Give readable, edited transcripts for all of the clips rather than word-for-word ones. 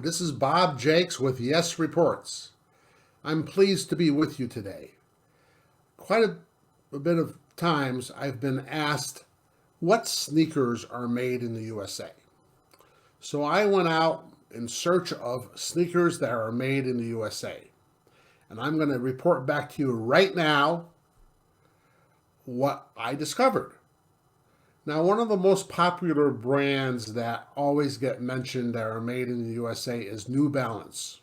this is Bob Jakes with Yes Reports. I'm pleased to be with you today. Quite a bit of times I've been asked what sneakers are made in the USA. So I went out in search of sneakers that are made in the USA. And I'm going to report back to you right now what I discovered. Now, one of the most popular brands that always get mentioned that are made in the USA is New Balance.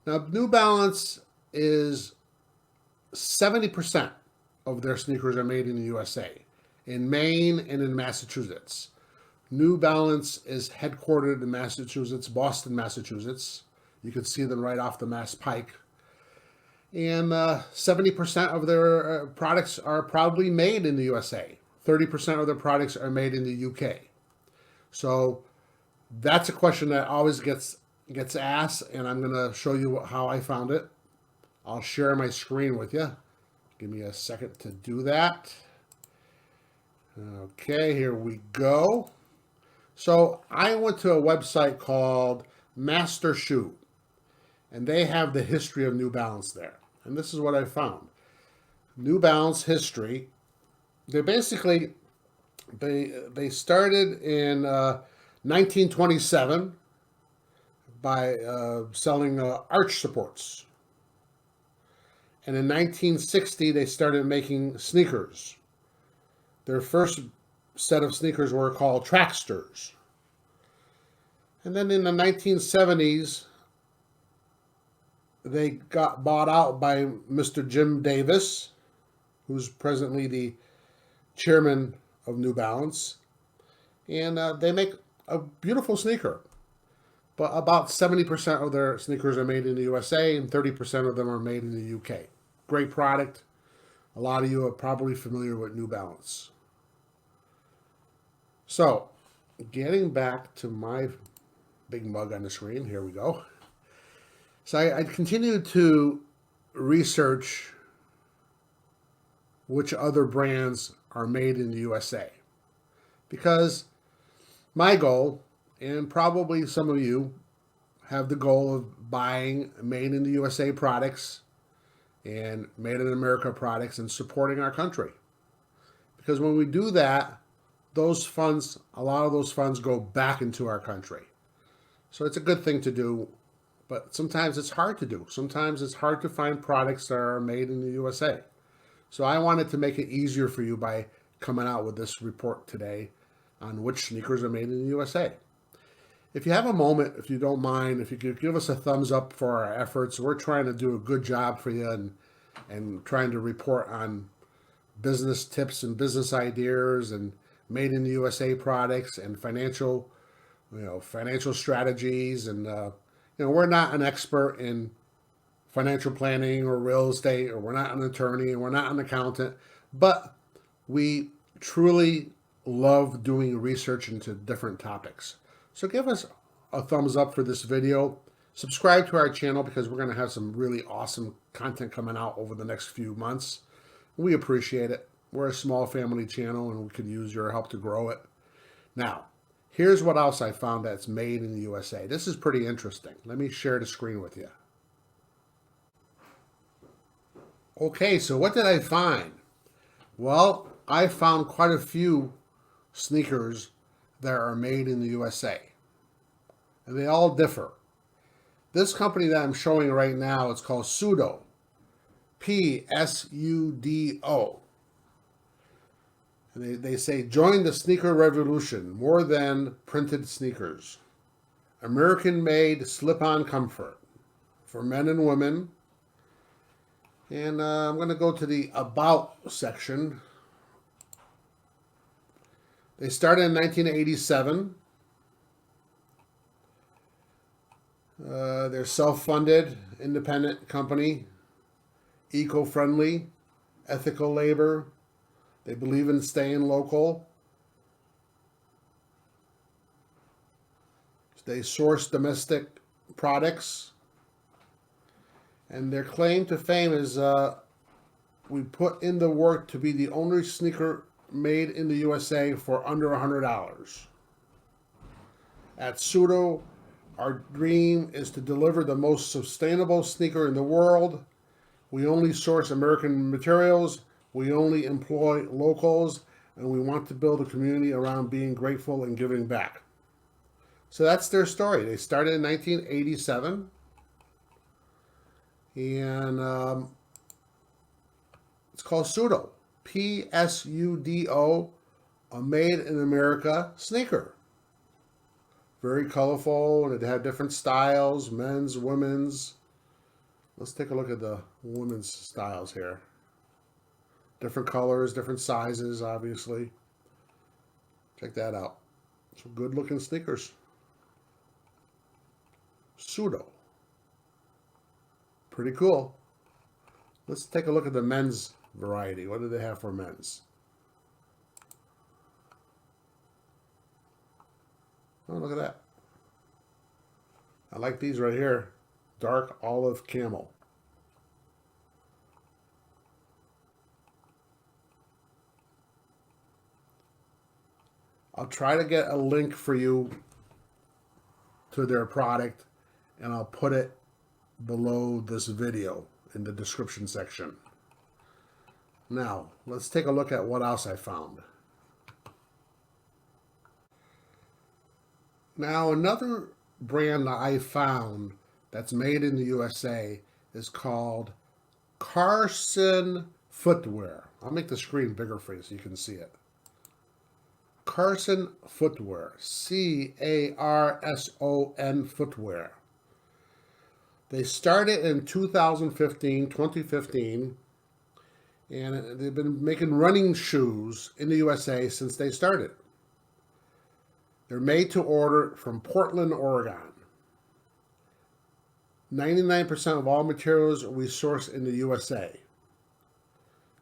Now, New Balance is 70% of their sneakers are made in the USA, in Maine and in Massachusetts. New Balance is headquartered in Massachusetts, Boston, Massachusetts. You can see them right off the Mass Pike. And 70% of their products are proudly made in the USA. 30% of their products are made in the UK. So that's a question that always gets asked, and I'm going to show you how I found it. I'll share my screen with you. Give me a second to do that. Okay, here we go. So I went to a website called Master Shoe, and they have the history of New Balance there. And this is what I found. New Balance history. They started in 1927 by selling arch supports. And in 1960, they started making sneakers. Their first set of sneakers were called Tracksters. And then in the 1970s, they got bought out by Mr. Jim Davis, who's presently the chairman of New Balance. And they make a beautiful sneaker. But about 70% of their sneakers are made in the USA and 30% of them are made in the UK. Great product. A lot of you are probably familiar with New Balance. So, getting back to my big mug on the screen, here we go. So I continued to research which other brands are made in the USA. Because my goal, and probably some of you have the goal of buying made in the USA products and made in America products and supporting our country. Because when we do that, those funds, a lot of those funds go back into our country. So it's a good thing to do. But sometimes it's hard to do. Sometimes it's hard to find products that are made in the USA. So I wanted to make it easier for you by coming out with this report today on which sneakers are made in the USA. If you have a moment, if you don't mind, if you could give us a thumbs up for our efforts. We're trying to do a good job for you and trying to report on business tips and business ideas and made in the USA products and financial strategies and we're not an expert in financial planning or real estate, or we're not an attorney, and we're not an accountant, but we truly love doing research into different topics. So give us a thumbs up for this video. Subscribe to our channel because we're going to have some really awesome content coming out over the next few months. We appreciate it. We're a small family channel, and we could use your help to grow it. Now, here's what else I found that's made in the USA. This is pretty interesting. Let me share the screen with you. Okay, so what did I find? Well, I found quite a few sneakers that are made in the USA. And they all differ. This company that I'm showing right now, it's called Pseudo. Pseudo. And they say, join the sneaker revolution, more than printed sneakers. American-made slip-on comfort for men and women. And I'm going to go to the About section. They started in 1987. They're self-funded, independent company, eco-friendly, ethical labor. They believe in staying local. They source domestic products. And their claim to fame is we put in the work to be the only sneaker made in the USA for under $100. At Pseudo, Our dream is to deliver the most sustainable sneaker in the world. We only source American materials. We only employ locals. And we want to build a community around being grateful and giving back. So that's their story. They started in 1987. And it's called Pseudo. Pseudo, a made in America sneaker. Very colorful, and it had different styles, men's, women's. Let's take a look at the women's styles here. Different colors, different sizes, obviously. Check that out. Some good looking sneakers. Pseudo. Pretty cool. Let's take a look at the men's variety. What do they have for men's? Oh, look at that. I like these right here. Dark olive camel. I'll try to get a link for you to their product, and I'll put it below this video in the description section. Now, let's take a look at what else I found. Now, another brand that I found that's made in the USA is called Carson Footwear. I'll make the screen bigger for you so you can see it. Carson Footwear. C-A-R-S-O-N Footwear. They started in 2015, and they've been making running shoes in the USA since they started. They're made to order from Portland, Oregon. 99% of all materials we source in the USA.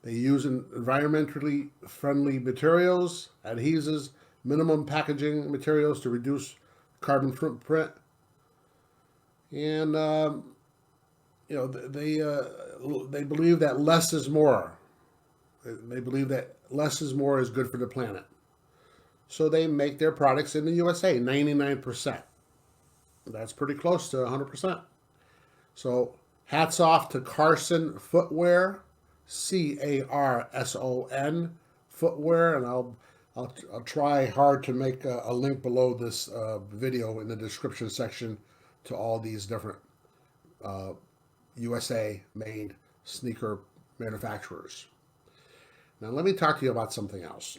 They use environmentally friendly materials, adhesives, minimum packaging materials to reduce carbon footprint. And, they believe that less is more. They believe that less is more is good for the planet. So they make their products in the USA, 99%. That's pretty close to 100%. So hats off to Carson Footwear, C-A-R-S-O-N Footwear, and I'll try hard to make a link below this video in the description section to all these different USA-made sneaker manufacturers. Now let me talk to you about something else.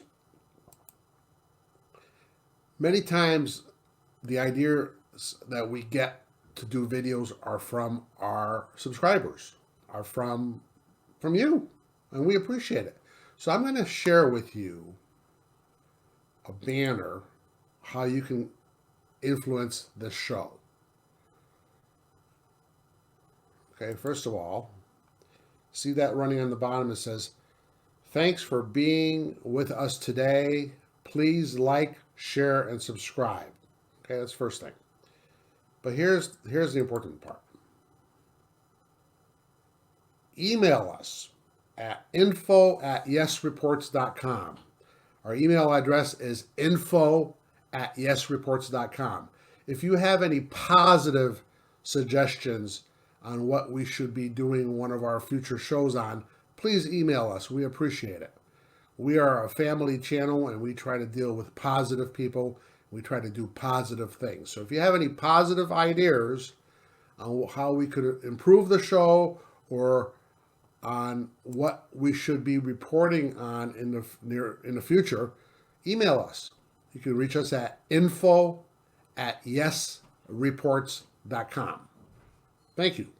Many times the ideas that we get to do videos are from our subscribers, are from you, and we appreciate it. So I'm going to share with you a banner, how you can influence this show. Okay, first of all, see that running on the bottom? It says, "Thanks for being with us today. Please like, share, and subscribe." Okay, that's the first thing. But here's the important part. Email us at info@yesreports.com. Our email address is info@yesreports.com. If you have any positive suggestions on what we should be doing one of our future shows on, please email us. We appreciate it. We are a family channel, and we try to deal with positive people. We try to do positive things. So if you have any positive ideas on how we could improve the show, or on what we should be reporting on in the future, email us. You can reach us at info@yesreports.com. Thank you.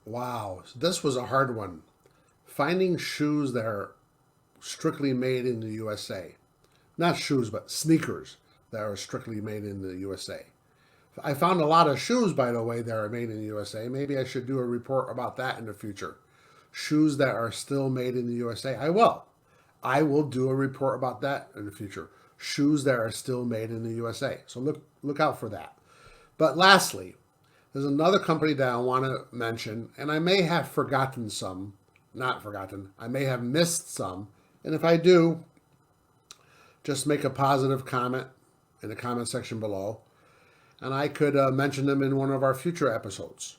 Wow, this was a hard one. Finding shoes that are strictly made in the USA. Not shoes, but sneakers that are strictly made in the USA. I found a lot of shoes, by the way, that are made in the USA. Maybe I should do a report about that in the future. Shoes that are still made in the USA. I will do a report about that in the future. Shoes that are still made in the USA. So look out for that. But lastly, there's another company that I want to mention, and I may have forgotten some. Not forgotten. I may have missed some. And if I do, just make a positive comment in the comment section below, and I could mention them in one of our future episodes.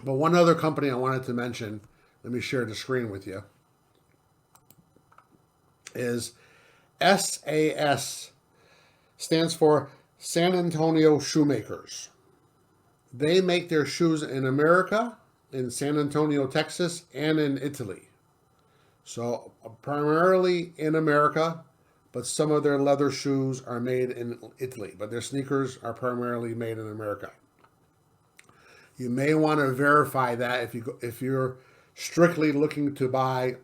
But one other company I wanted to mention, let me share the screen with you, is SAS, stands for San Antonio Shoemakers. They make their shoes in America, in San Antonio, Texas, and in Italy. So primarily in America, but some of their leather shoes are made in Italy, but their sneakers are primarily made in America. You may want to verify that if you're strictly looking to buy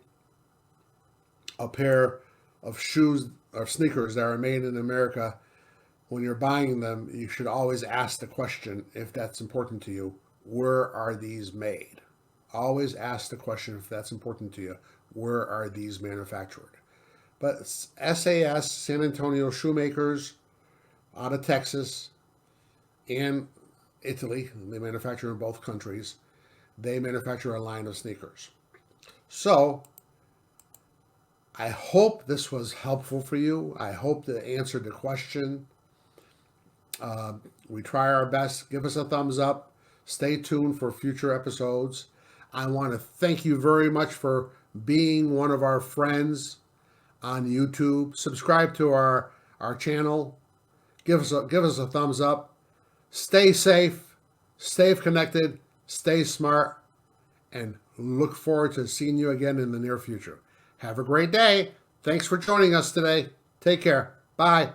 a pair of shoes or sneakers that are made in America. When you're buying them, you should always ask the question, if that's important to you, where are these made? Always ask the question, if that's important to you, where are these manufactured? But SAS, San Antonio Shoemakers, out of Texas and Italy, they manufacture in both countries, they manufacture a line of sneakers. So I hope this was helpful for you. I hope that answered the question. We try our best. Give us a thumbs up. Stay tuned for future episodes. I want to thank you very much for being one of our friends on YouTube. Subscribe to our channel. Give us a thumbs up. Stay safe. Stay connected. Stay smart. And look forward to seeing you again in the near future. Have a great day. Thanks for joining us today. Take care. Bye.